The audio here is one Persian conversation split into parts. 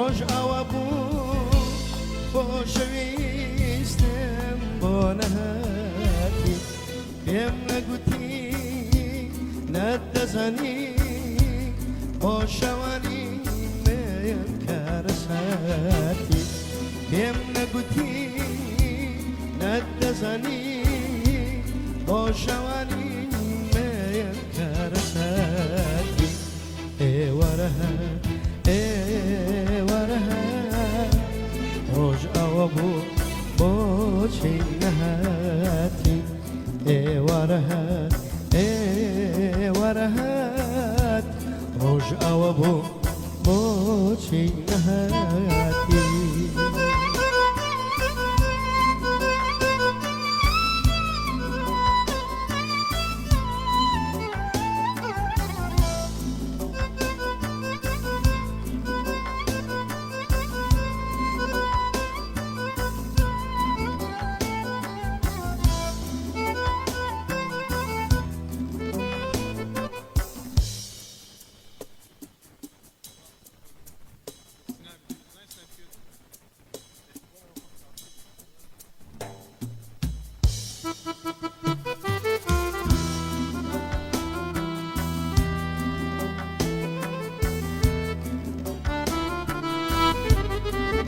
ڕۆژ ئەوە بوو بۆ شەویستم بۆ نەهاتی پێم نەگوتی نەتدەزانی بۆ شەوانی مێم کارەساتی پێم نەگوتی نەتدەزانی بۆ شەوانی مێم کارەساتی ئێوەرەها ئێوەرەها ڕۆژ ئەوە بوو بۆچی نەهاتی ئێوەرەهات ئێوەرەهات ڕۆژ ئەوە بوو بۆچی نەهاتی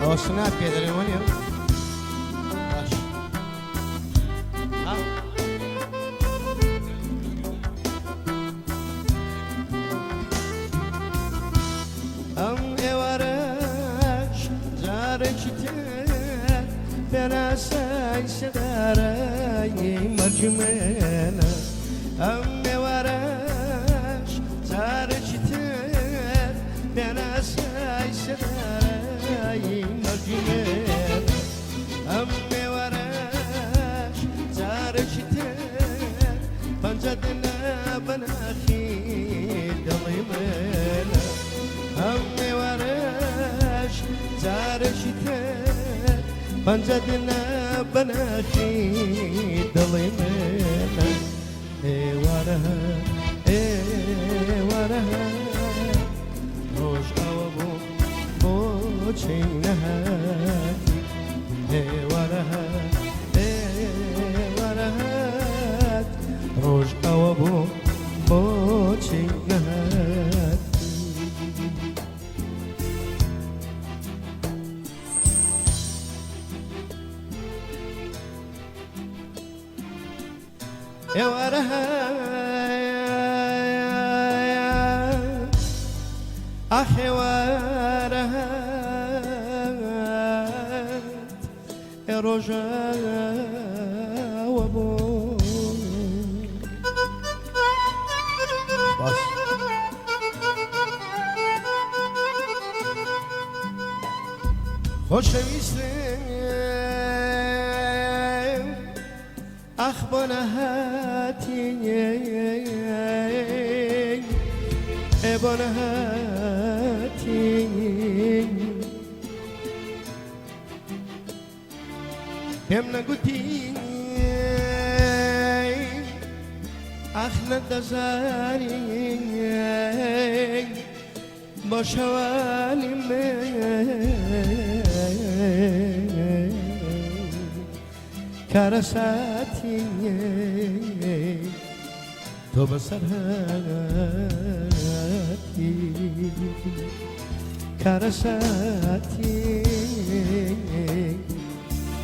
ئەوە سناب پێ دەڵێن وەنیە باش ئەم ئێوارەش جارێکی تر پێناسای سەدارایی مەرجمێنە ئەم ئێوارەش جارێکی تر پێناسای سەدارایی مەرجمێنە ئەم ئێوارەش جارێکی تر پەنجەت بەناخی دڵی منە ئەم ئێوارەش جارێکی تر پەنجەت بەناخی دڵی منە ئێوارەها ئێوارەها ڕۆژ ئەوە بوو بۆچی نەهاتی ئێوارەهات ئێوارەهات ڕۆژ ئەوە بوو بۆچی نەهاتی ئێوارەهات ئاخ ئێوارەهات ڕۆژەوە بوو باش خۆشەویستم ئاخ بۆ نەهاتی بۆ نەهاتی پێم نەگوتی ئاخ نەتدەزانی بۆ شەوانی کارەساتی تۆ بەسەرهاتی کارەساتی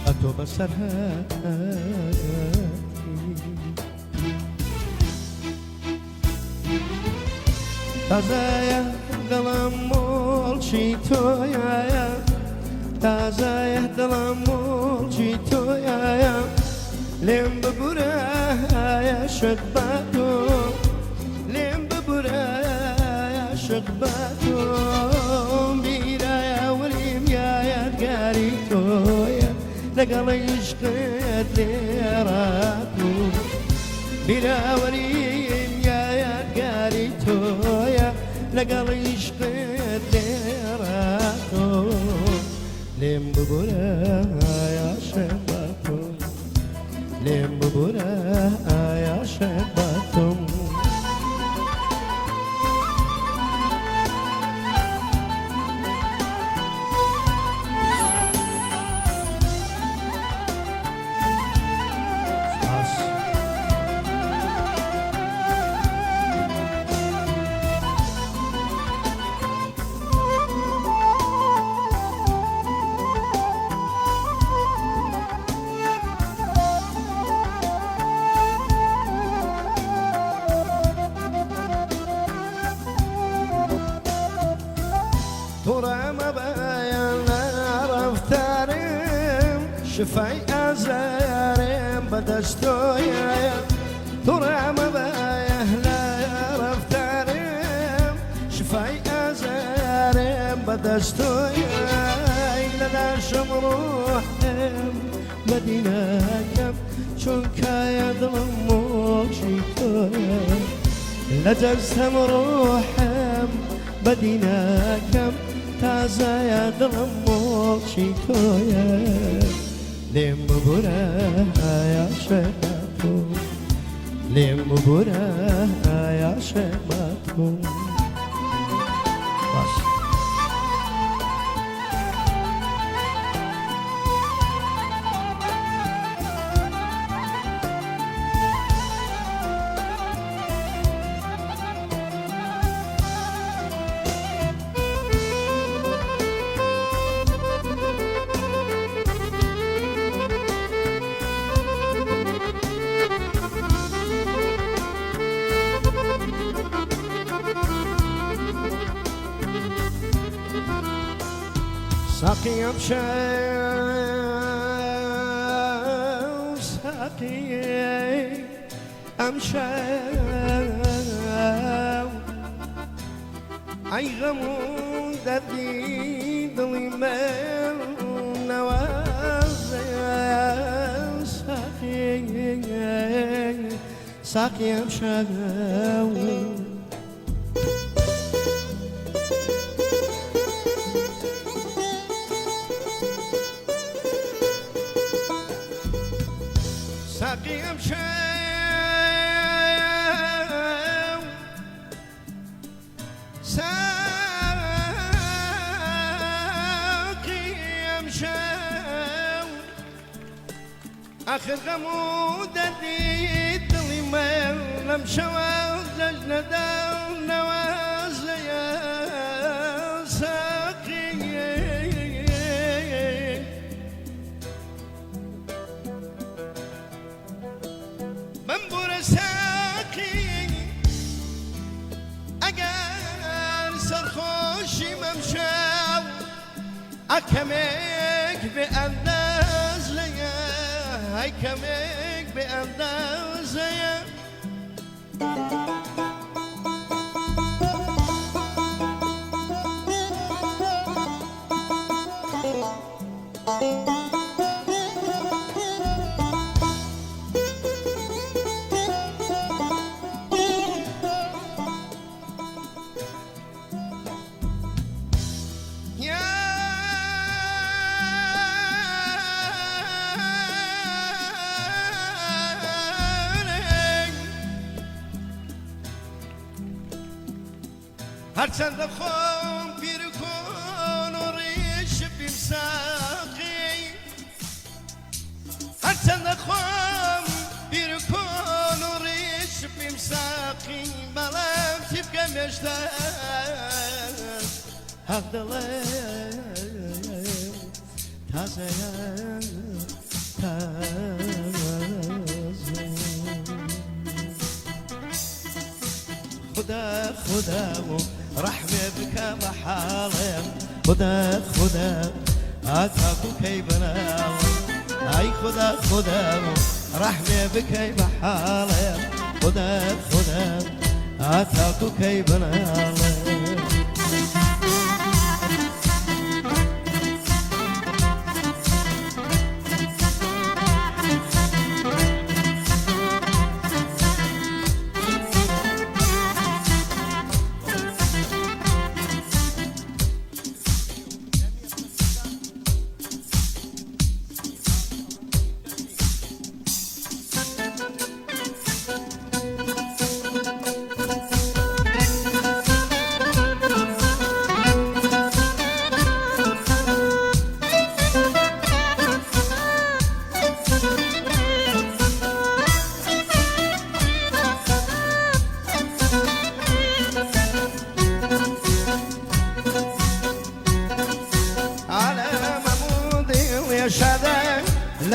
ئەتۆ بەسەرهاتی تازایە دڵم مۆڵچی تۆیایە تازایە دڵم مۆڵچی تۆیایە لێم ببورایە شەق بە تۆ لێم ببورایە شەق بە تۆ بیرایە وەریم یادگاری تۆیە لەگەڵ عیشقت لێڕاتوو بیراوەریم یادگاری تۆیە لەگەڵ عیشقت لێڕاتوو لێم ببورایە شەق بە تۆ لێم ببورایە شەق بە تۆ شفای ازارم بدستوی تو رام باید رفتارم شفای ازارم بدستوی لناشم روحم بدیناکم چون که دلم موشی توی لجستم روحم بدیناکم تازه دلم موشی توی لیم ببره عاشقتو لیم ببره عاشقتو باش ساقي امشي ساقي امشي اي غمون دردي ضلي من نوازي ساقي ساقي امشي ساقي امشي ساقي امشي اخر غمو دردي دلي من لمشوا لجنة ونوازي ساقي منبور ساقي اگر سرخوشی ممشو اکمک به اندازه اکمک به اندازه هرچند خون پیر کن و ریش بیمساقی هرچند خون پیر کن و ریش بیمساقی ملم تبقى مجدد حق دلم تازه خدا رحمة بك محالم خدا أتاكو كي بنام أي خدا رحمة بك محالم خدا أتاكو كي بنام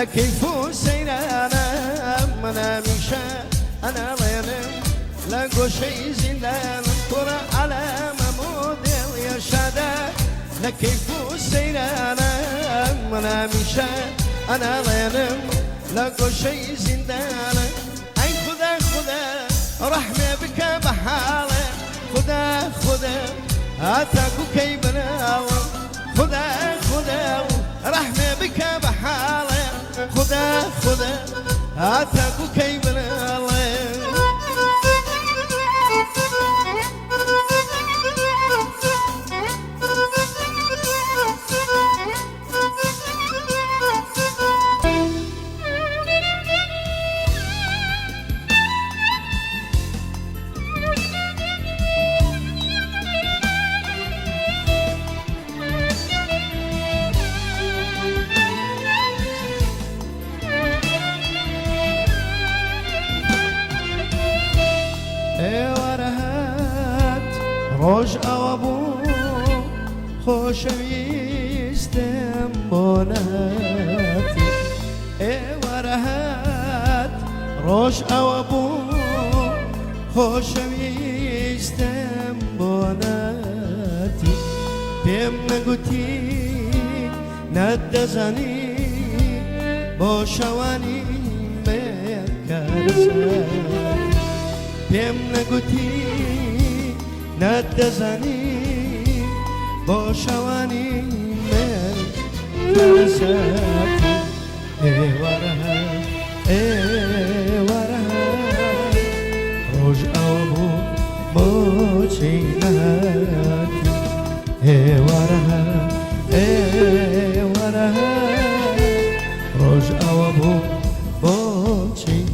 لكيف سيرانا منا مشا انا لينم لقو شي زندان ترى على موديل يا شادا لكيف سيرانا منا مشا أنا ضينم لقوا شي زندانة أي خذا خذا رحمة بك بحالة خذا خذا هاتاكو كي بناوم خذا خذا رحمة بك بحالة خذا خذا هاتاكو كي بناوم روش أوابو خوش ويستم بوناتي ورهات روش أوابو خوش ويستم بوناتي بيم نقوتي ندزاني بوشواني مكارساتي بيم نقوتي ندزنی با شوانی من فرساتی ای وره روش آبو موچی نهاتی ای وره روش آبو موچی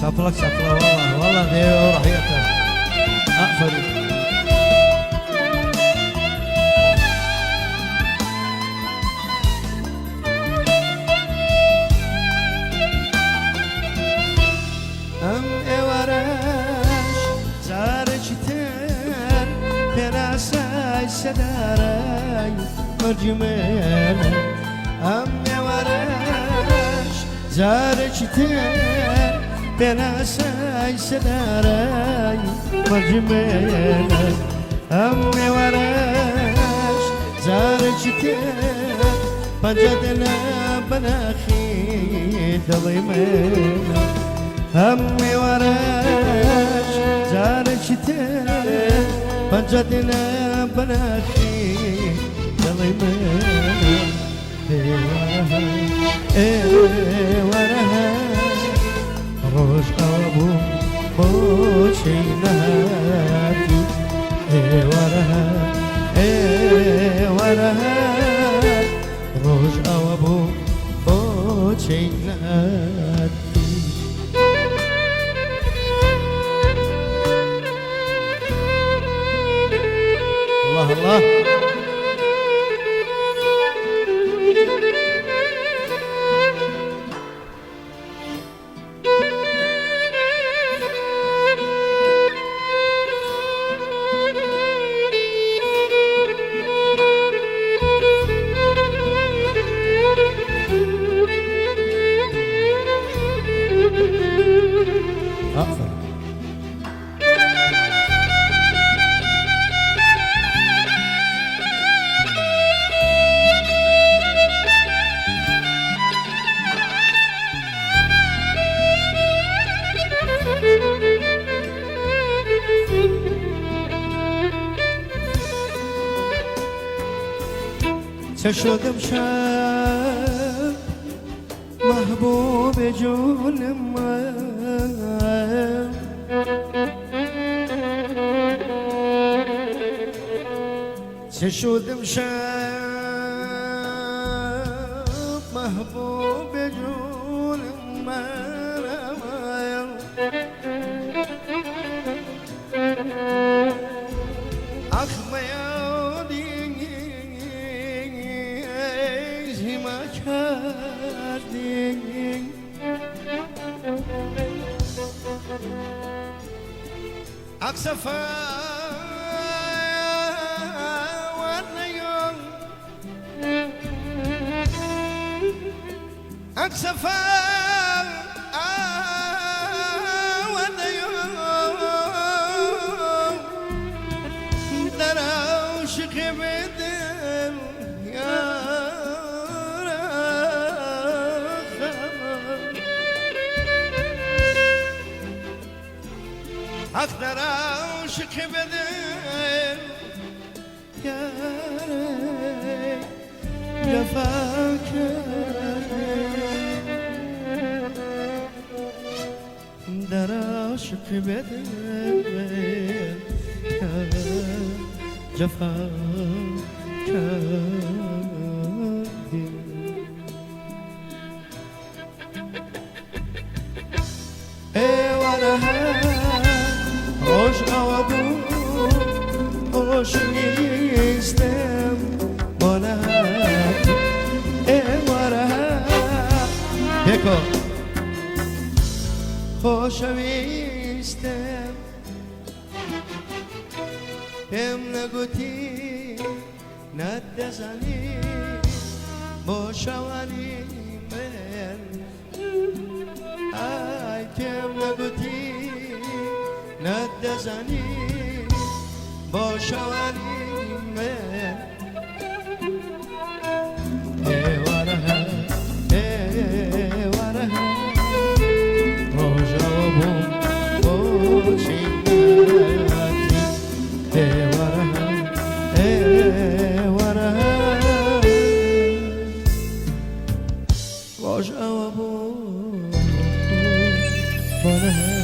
شفلك والله دي رحيته أقفل ورش زارج تر براساي سداراي مرجمان ورش زارج تر براساي سداراي مرجمان ورش زارج تر بجدنا بناخي ضيمنا همي ورش زارشته بجدنا بناخي ظلمنا ورها روش أبو موشي نهاتي ورها روش أبو موشي نهاتي الله الله أقفل تشودم شاب محبوب جون ما تشودم شاب محبوب جون مرمایم اخمیادی زیما کردی اکسفا أكسفا واليوم دروشك بدل يا أقدر أوشك بدل يا جفاك دراشك بدل جفاك ايوانها روش اوابو روش نیستم بانات ايوانها بکن خوشویستم هم نگوتی ندزنی باشوانی من ای هم نگوتی ندزنی باشوانی من ایوارها ایوارها Boş ama bu bana